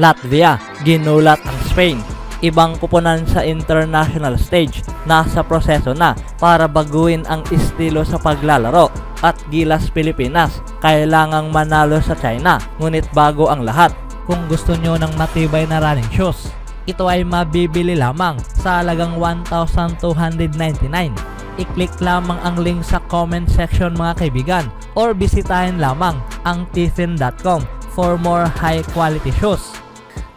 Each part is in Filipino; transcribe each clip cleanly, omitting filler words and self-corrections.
Latvia, ginulat ang Spain. Ibang kupunan sa international stage, nasa proseso na para baguhin ang estilo sa paglalaro. At Gilas Pilipinas, kailangang manalo sa China, ngunit bago ang lahat, kung gusto nyo ng matibay na running shoes, ito ay mabibili lamang sa halagang 1,299. I-click lamang ang link sa comment section mga kaibigan or bisitahin lamang ang tiffin.com for more high quality shoes.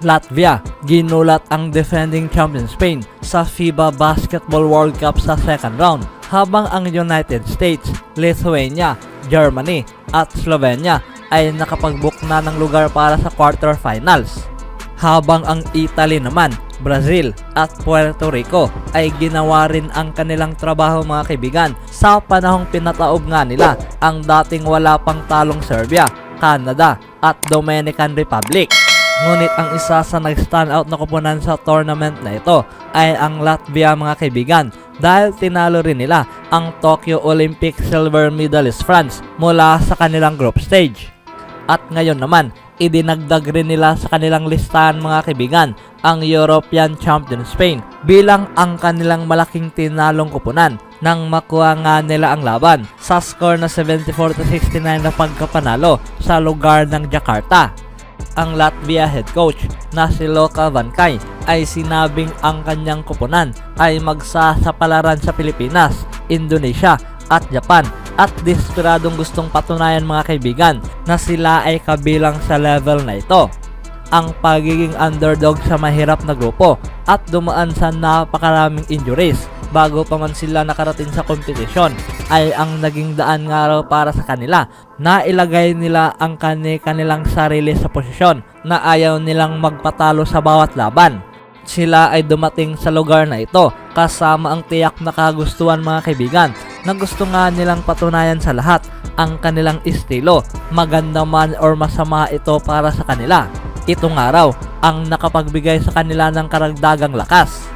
Latvia, ginulat ang defending champion Spain sa FIBA Basketball World Cup sa second round, habang ang United States, Lithuania, Germany at Slovenia ay nakapag-book na ng lugar para sa quarterfinals. Habang ang Italy naman, Brazil at Puerto Rico ay ginawa rin ang kanilang trabaho mga kaibigan sa panahong pinataob nga nila ang dating wala pang talong Serbia, Canada at Dominican Republic. Ngunit ang isa sa nag-stand out na kupunan sa tournament na ito ay ang Latvia mga kaibigan, dahil tinalo rin nila ang Tokyo Olympic silver medalist France mula sa kanilang group stage. At ngayon naman, idinagdag rin nila sa kanilang listahan mga kaibigan ang European champion Spain bilang ang kanilang malaking tinalong kupunan nang makuha nga nila ang laban sa score na 74-69 na pagkapanalo sa lugar ng Jakarta. Ang Latvia head coach na si Luka Vankay ay sinabing ang kanyang kupunan ay magsasapalaran sa Pilipinas, Indonesia at Japan, at desperadong gustong patunayan mga kaibigan na sila ay kabilang sa level na ito. Ang pagiging underdog sa mahirap na grupo at dumaan sa napakaraming injuries bago pa man sila nakarating sa kompetisyon ay ang naging daan nga raw para sa kanila na ilagay nila ang kanilang sarili sa posisyon na ayaw nilang magpatalo sa bawat laban. Sila ay dumating sa lugar na ito kasama ang tiyak na kagustuhan mga kaibigan na gusto nga nilang patunayan sa lahat ang kanilang estilo, maganda man or masama ito para sa kanila. Ito nga raw ang nakapagbigay sa kanila ng karagdagang lakas.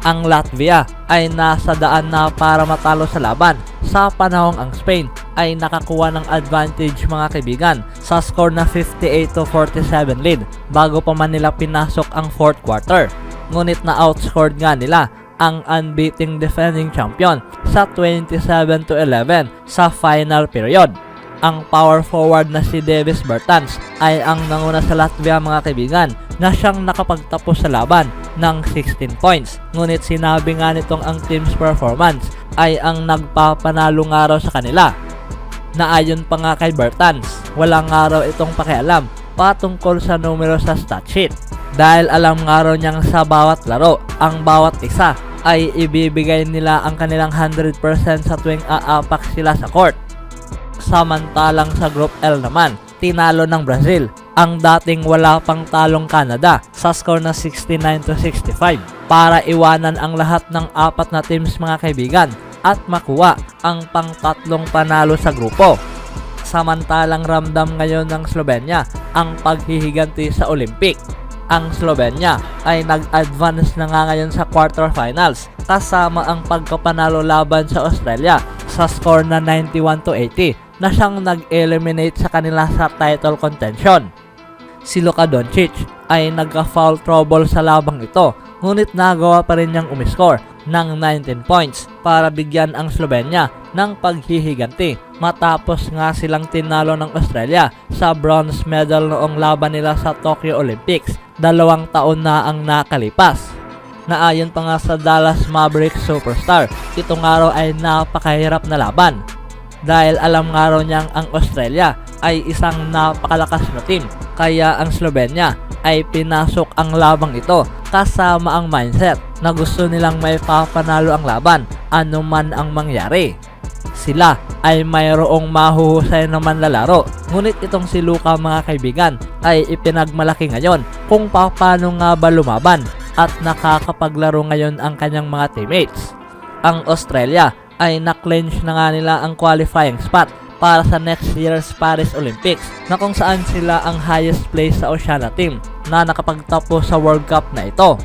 Ang Latvia ay nasa daan na para matalo sa laban sa panahong ang Spain ay nakakuha ng advantage mga kaibigan sa score na 58-47 lead bago pa man nila pinasok ang fourth quarter. Ngunit na outscored nga nila ang unbeaten defending champion sa 27-11 sa final period. Ang power forward na si Davis Bertans ay ang nanguna sa Latvia mga kaibigan na siyang nakapagtapos sa laban ng 16 points. Ngunit sinabi nga nitong ang team's performance ay ang nagpapanalo nga raw sa kanila. Na ayon pa nga kay Bertans, walang nga raw itong pakialam patungkol sa numero sa stat sheet. Dahil alam nga raw niyang sa bawat laro, ang bawat isa ay ibibigay nila ang kanilang 100% sa tuwing aapak sila sa court. Samantalang sa Group L naman, tinalo ng Brazil ang dating wala pang talong Canada sa score na 69-65 para iwanan ang lahat ng apat na teams mga kaibigan at makuha ang pang-tatlong panalo sa grupo. Samantalang ramdam ngayon ng Slovenia ang paghihiganti sa Olympic. Ang Slovenia ay nag-advance na nga ngayon sa quarterfinals kasama ang pagkapanalo laban sa Australia sa score na 91-80 na siyang nag-eliminate sa kanila sa title contention. Si Luka Doncic ay nagka-foul trouble sa labang ito, ngunit nagawa pa rin niyang umiscore ng 19 points para bigyan ang Slovenia ng paghihiganti matapos nga silang tinalo ng Australia sa bronze medal noong laban nila sa Tokyo Olympics 2 taon na ang nakalipas. Naayon pa nga sa Dallas Mavericks superstar, ito nga raw ay napakahirap na laban dahil alam nga raw niyang ang Australia ay isang napakalakas na team, kaya ang Slovenia ay pinasok ang labang ito kasama ang mindset na gusto nilang may papanalo ang laban anuman ang mangyari. Sila ay mayroong mahuhusay na manlalaro, ngunit itong si Luka mga kaibigan ay ipinagmalaki ngayon kung paano nga ba lumaban at nakakapaglaro ngayon ang kanyang mga teammates. Ang Australia ay na-clinch na nga nila ang qualifying spot para sa next year's Paris Olympics na kung saan sila ang highest place sa Oceania team na nakapagtapos sa World Cup na ito.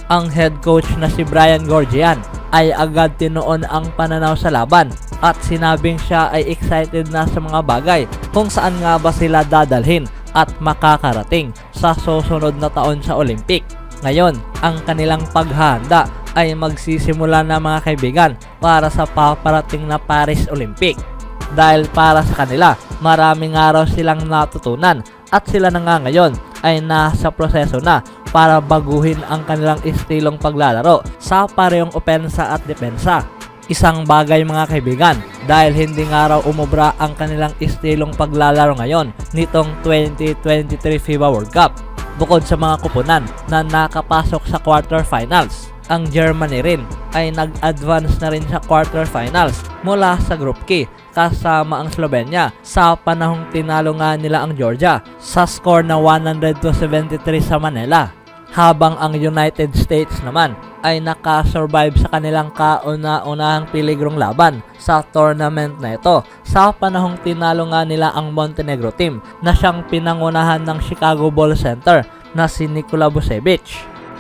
Ang head coach na si Brian Goorjian ay agad tinuon ang pananaw sa laban at sinabing siya ay excited na sa mga bagay kung saan nga ba sila dadalhin at makakarating sa susunod na taon sa Olympic. Ngayon, ang kanilang paghahanda ay magsisimula na mga kaibigan para sa paparating na Paris Olympic. Dahil para sa kanila, maraming araw silang natutunan at sila na nga ngayon ay nasa proseso na para baguhin ang kanilang estilong paglalaro sa parehong opensa at depensa. Isang bagay mga kaibigan dahil hindi nga raw umubra ang kanilang estilong paglalaro ngayon nitong 2023 FIBA World Cup. Bukod sa mga kupunan na nakapasok sa quarterfinals, ang Germany rin ay nag-advance na rin sa quarterfinals mula sa Group K kasama ang Slovenia sa panahong tinalo nga nila ang Georgia sa score na 100-73 sa Manila. Habang ang United States naman ay nakasurvive sa kanilang kauna-unahang piligrong laban sa tournament na ito sa panahong tinalo nga nila ang Montenegro team na siyang pinangunahan ng Chicago Bulls center na si Nikola Vucevic.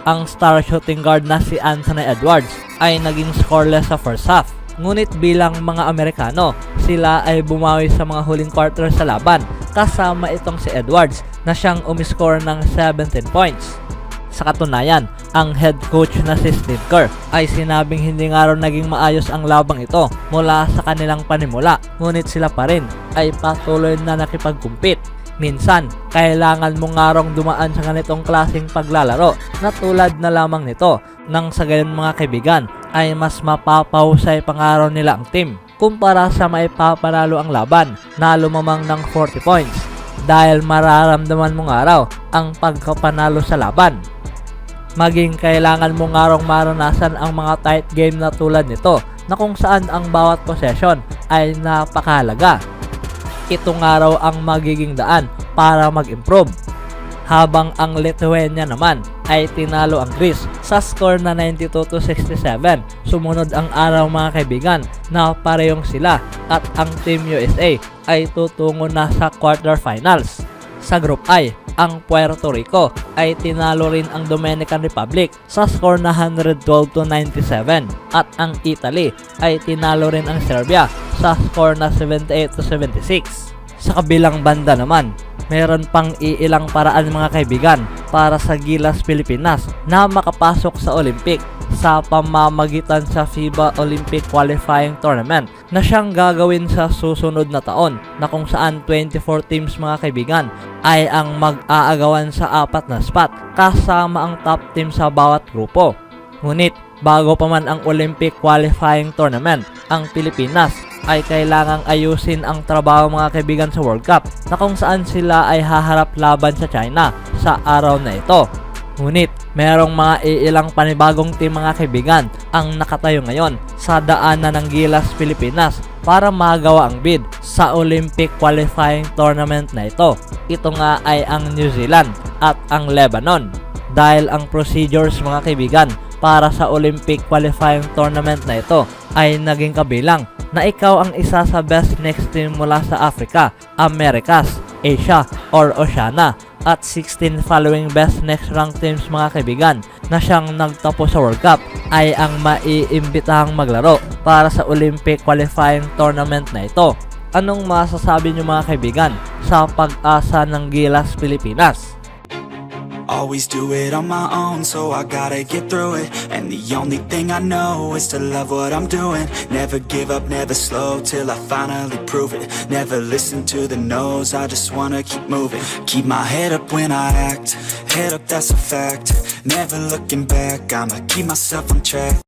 Ang star shooting guard na si Anthony Edwards ay naging scoreless sa first half. Ngunit bilang mga Amerikano, sila ay bumawi sa mga huling quarter sa laban kasama itong si Edwards na siyang umiscore ng 17 points. Sa katunayan, ang head coach na si Steve Kerr ay sinabing hindi nga raw naging maayos ang labang ito mula sa kanilang panimula, ngunit sila pa rin ay patuloy na nakipag-compete. Minsan, kailangan mo nga raw dumaan sa ganitong klaseng paglalaro na tulad na lamang nito nang sa gayon mga kaibigan ay mas mapapahusay pangaraw nila ang team kumpara sa maipapanalo ang laban na lumamang ng 40 points dahil mararamdaman mo nga raw ang pagkapanalo sa laban. Maging kailangan mo nga raw maranasan ang mga tight game na tulad nito na kung saan ang bawat possession ay napakahalaga. Ito nga raw ang magiging daan para mag-improve. Habang ang Lithuania naman ay tinalo ang Greece sa score na 92-67. Sumunod ang araw mga kaibigan na parehong sila at ang Team USA ay tutungo na sa quarterfinals. Sa Group I, ang Puerto Rico ay tinalo rin ang Dominican Republic sa score na 112-97 at ang Italy ay tinalo rin ang Serbia sa score na 78-76. Sa kabilang banda naman, meron pang iilang paraan mga kaibigan para sa Gilas Pilipinas na makapasok sa Olympic sa pamamagitan sa FIBA Olympic Qualifying Tournament na siyang gagawin sa susunod na taon na kung saan 24 teams mga kaibigan ay ang mag-aagawan sa 4 na spot kasama ang top team sa bawat grupo. Ngunit bago pa man ang Olympic Qualifying Tournament, ang Pilipinas ay kailangang ayusin ang trabaho mga kaibigan sa World Cup na kung saan sila ay haharap laban sa China sa araw na ito. Ngunit merong mga iilang panibagong team mga kaibigan ang nakatayo ngayon sa daanan ng Gilas Pilipinas para magawa ang bid sa Olympic Qualifying Tournament na ito. Ito nga ay ang New Zealand at ang Lebanon. Dahil ang procedures mga kaibigan para sa Olympic Qualifying Tournament na ito ay naging kabilang na ikaw ang isa sa best next team mula sa Africa, Americas, Asia, or Oceania at 16 following best next ranked teams mga kaibigan na siyang nagtapos sa World Cup ay ang maiimbitahang maglaro para sa Olympic Qualifying Tournament na ito. Anong masasabi niyo mga kaibigan sa pag-asa ng Gilas Pilipinas? Always do it on my own, so I gotta get through it. And the only thing I know is to love what I'm doing. Never give up, never slow, till I finally prove it. Never listen to the no's, I just wanna keep moving. Keep my head up when I act, head up that's a fact. Never looking back, I'ma keep myself on track.